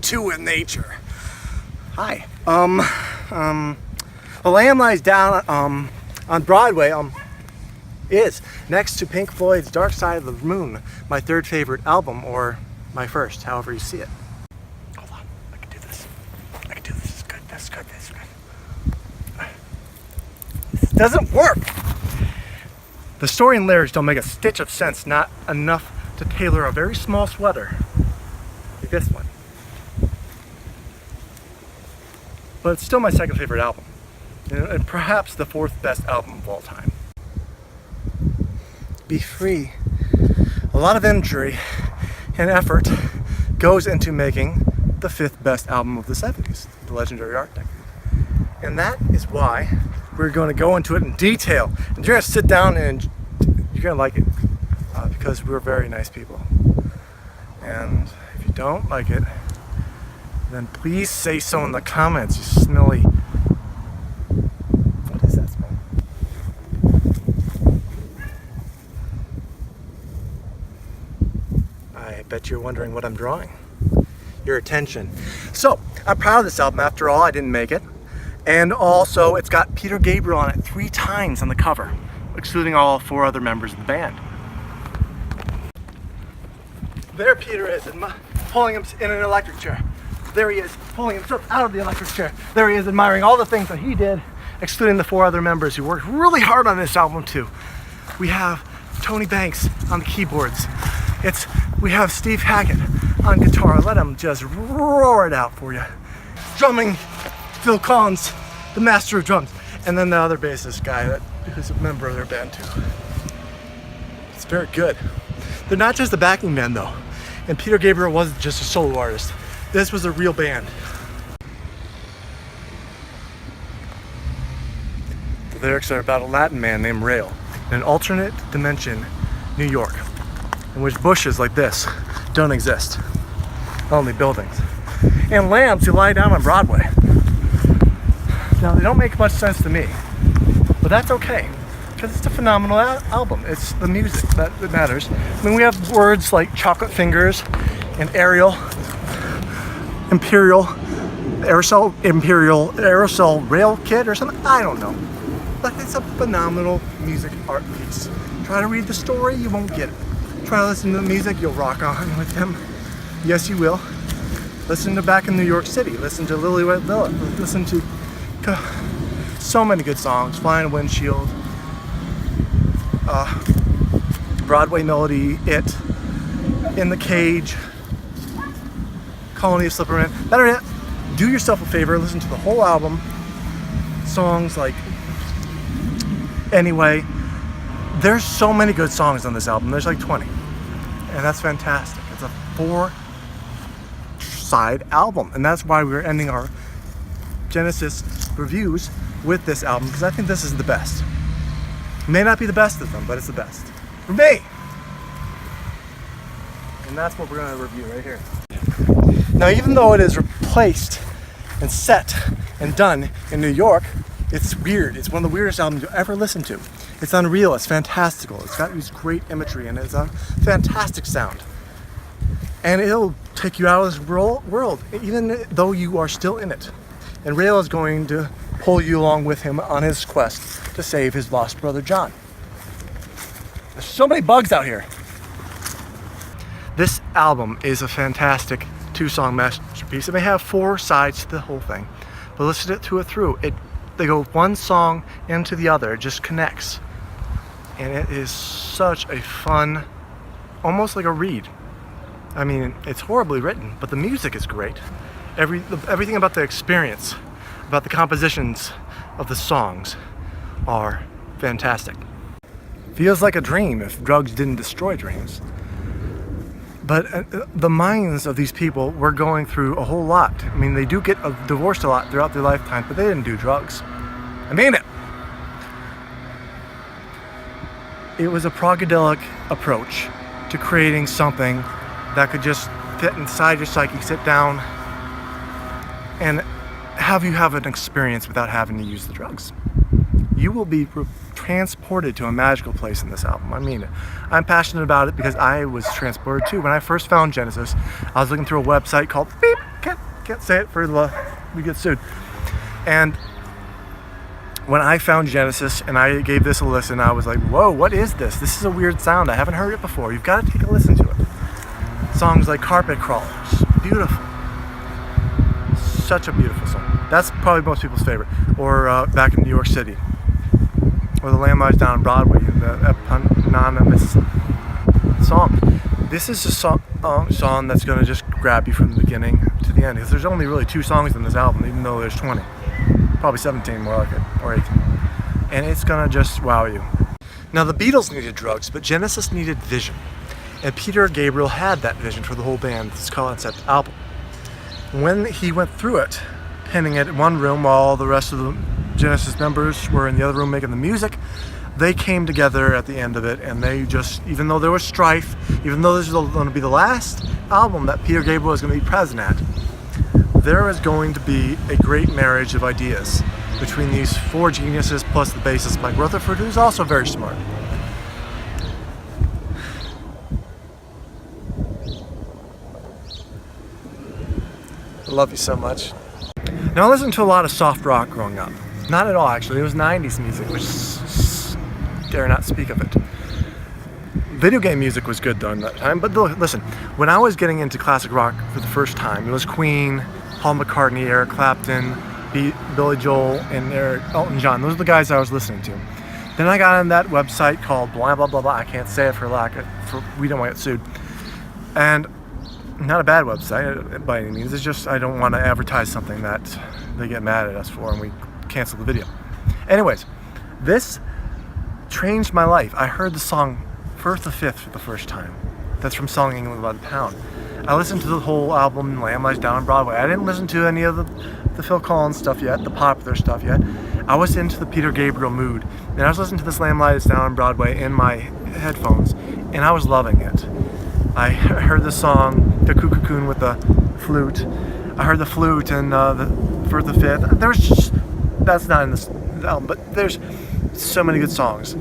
two with nature. Hi. The Lamb Lies Down on Broadway is next to Pink Floyd's Dark Side of the Moon, my third favorite album, or my first, however you see it. Hold on, I can do this. I can do this. This is good. This is good. This is good. This doesn't work. The story and lyrics don't make a stitch of sense, not enough to tailor a very small sweater like this one. But it's still my second favorite album, and perhaps the fourth best album of all time. Be Free. A lot of imagery and effort goes into making the fifth best album of the 70s, The Legendary Arctic. And that is why we're going to go into it in detail. And you're going to sit down and you're going to like it, because we're very nice people. And if you don't like it, then please say so in the comments, you smelly. What is that smell? I bet you're wondering what I'm drawing. Your attention. So, I'm proud of this album. After all, I didn't make it. And also, it's got Peter Gabriel on it 3 times on the cover, excluding all 4 other members of the band. There Peter is, pulling him in an electric chair. There he is, pulling himself out of the electric chair. There he is, admiring all the things that he did, excluding the 4 other members who worked really hard on this album too. We have Tony Banks on the keyboards. We have Steve Hackett on guitar. Let him just roar it out for you. Drumming, Phil Collins, the master of drums. And then the other bassist guy who's a member of their band too. It's very good. They're not just a backing band though. And Peter Gabriel wasn't just a solo artist. This was a real band. The lyrics are about a Latin man named Rael in an alternate dimension, New York, in which bushes like this don't exist, only buildings, and lambs who lie down on Broadway. Now, they don't make much sense to me, but that's okay, because it's a phenomenal album. It's the music that matters. I mean, we have words like chocolate fingers and aerosol rail kit or something. I don't know. But it's a phenomenal music art piece. Try to read the story, you won't get it. Try to listen to the music, you'll rock on with them. Yes, you will. Listen to Back in New York City. Listen to Lily White Villa. Listen to so many good songs. Flying Windshield. Broadway Melody, It, In the Cage, Colony of Slipperman. Better yet, do yourself a favor, listen to the whole album. Songs like Anyway. There's so many good songs on this album. There's like 20. And that's fantastic. It's a 4-side album. And that's why we're ending our Genesis reviews with this album, because I think this is the best. It may not be the best of them, but it's the best. For me! And that's what we're going to review right here. Now, even though it is replaced and set and done in New York, it's weird. It's one of the weirdest albums you'll ever listen to. It's unreal. It's fantastical. It's got these great imagery and it's a fantastic sound. And it'll take you out of this world, even though you are still in it. And Rael is going to pull you along with him on his quest to save his lost brother John. There's so many bugs out here. This album is a fantastic 2-song masterpiece. It may have 4 sides to the whole thing, but listen to it through. They go one song into the other. It just connects. And it is such a fun, almost like a read. I mean, it's horribly written, but the music is great. Everything about the experience, about the compositions of the songs are fantastic. Feels like a dream if drugs didn't destroy dreams. But the minds of these people were going through a whole lot. I mean, they do get divorced a lot throughout their lifetime, but they didn't do drugs. I mean it. It was a progadelic approach to creating something that could just fit inside your psyche, sit down, and have you have an experience without having to use the drugs. You will be transported to a magical place in this album. I mean it. I'm passionate about it because I was transported too. When I first found Genesis, I was looking through a website called Beep Kit Can't say it for we get sued. And when I found Genesis and I gave this a listen, I was like, whoa, what is this? This is a weird sound. I haven't heard it before. You've got to take a listen to it. Songs like Carpet Crawlers, beautiful. Such a beautiful song. That's probably most people's favorite. Or Back in New York City. Or The Lamb Lies Down on Broadway, the eponymous song. This is a song that's going to just grab you from the beginning to the end. Because there's only really 2 songs in this album, even though there's 20. Probably 17 more like it, or 18. And it's going to just wow you. Now the Beatles needed drugs, but Genesis needed vision. And Peter Gabriel had that vision for the whole band, this concept album. When he went through it, penning it in one room while the rest of the Genesis members were in the other room making the music, they came together at the end of it, and they just, even though there was strife, even though this was going to be the last album that Peter Gabriel was going to be present at, there is going to be a great marriage of ideas between these 4 geniuses plus the bassist Mike Rutherford, who's also very smart. I love you so much. Now I listened to a lot of soft rock growing up. Not at all, actually. It was 90s music, which dare not speak of it. Video game music was good during that time, but listen, when I was getting into classic rock for the first time, it was Queen, Paul McCartney, Eric Clapton, Billy Joel, and Elton John. Those are the guys I was listening to. Then I got on that website called blah blah blah blah. I can't say it we don't want to get sued. And not a bad website by any means. It's just I don't want to advertise something that they get mad at us for and we cancel the video. Anyways, this changed my life. I heard the song Firth the Fifth for the first time. That's from Selling England by the Pound. I listened to the whole album Lamb Lies Down on Broadway. I didn't listen to any of the Phil Collins stuff yet, the popular stuff yet. I was into the Peter Gabriel mood. And I was listening to this Lamb Lies Down on Broadway in my headphones, and I was loving it. I heard the song, the Cocoon with the flute. I heard the flute and the Firth the Fifth. There was just, that's not in this album, but there's so many good songs.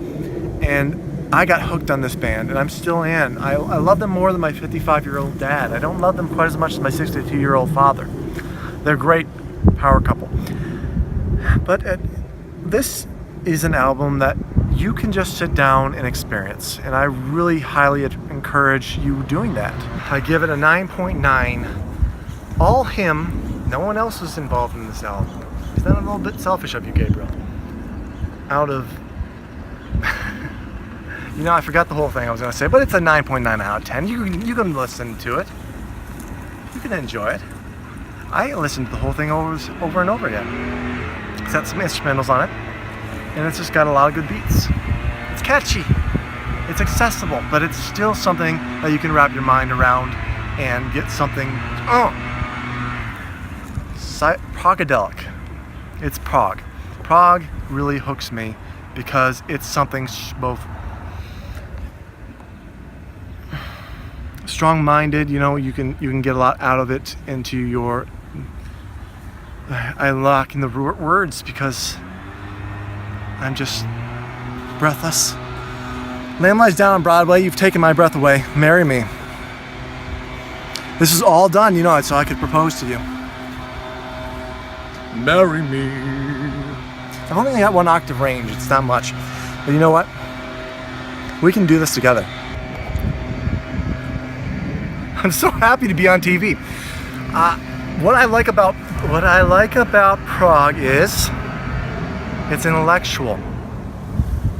And I got hooked on this band, and I'm still in. I love them more than my 55-year-old dad. I don't love them quite as much as my 62-year-old father. They're a great power couple. But this is an album that you can just sit down and experience, and I really highly encourage you doing that. I give it a 9.9. All him, no one else was involved in this album. Is that a little bit selfish of you, Gabriel? Out of... I forgot the whole thing I was going to say, but it's a 9.9 out of 10. You can listen to it. You can enjoy it. I listened to the whole thing over and over again. It's got some instrumentals on it, and it's just got a lot of good beats. It's catchy. It's accessible, but it's still something that you can wrap your mind around and get something... Progadelic. It's prog. Prog really hooks me because it's something both strong-minded, you can get a lot out of it into your... I lock in the words because I'm just breathless. Lamb Lies Down on Broadway, you've taken my breath away. Marry me. This is all done, so I could propose to you. Marry me. I've only got 1 octave range, it's not much. But you know what? We can do this together. I'm so happy to be on TV. What I like about Prog is it's intellectual,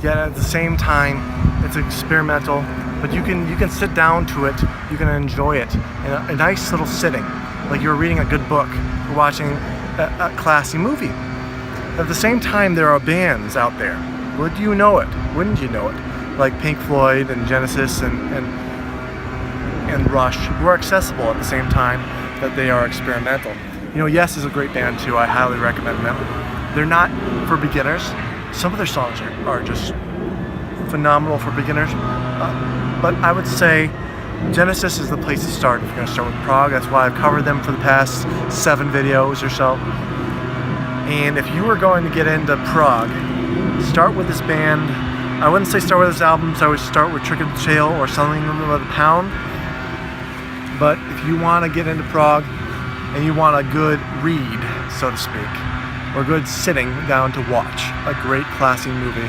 yet at the same time it's experimental. But you can sit down to it, you can enjoy it in a nice little sitting, like you're reading a good book or watching a classy movie. At the same time, there are bands out there. Would you know it? Wouldn't you know it? Like Pink Floyd and Genesis and Rush, who are accessible at the same time that they are experimental. Yes is a great band too. I highly recommend them. They're not for beginners. Some of their songs are just phenomenal for beginners. But I would say Genesis is the place to start if you're going to start with Prog. That's why I've covered them for the past 7 videos or so. And if you were going to get into Prog, start with this band. I wouldn't say start with this album, so I would start with Trick of the Tail or Selling England by the Pound. But if you want to get into Prog, and you want a good read, so to speak, or good sitting down to watch a great classic movie,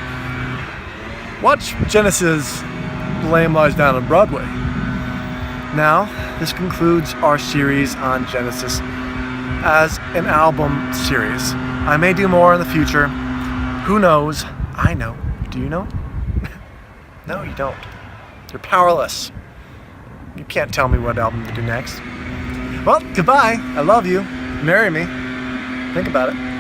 watch Genesis' The Lamb Lies Down on Broadway. Now, this concludes our series on Genesis as an album series. I may do more in the future. Who knows? I know. Do you know? No, you don't. You're powerless. You can't tell me what album to do next. Well, goodbye. I love you. Marry me. Think about it.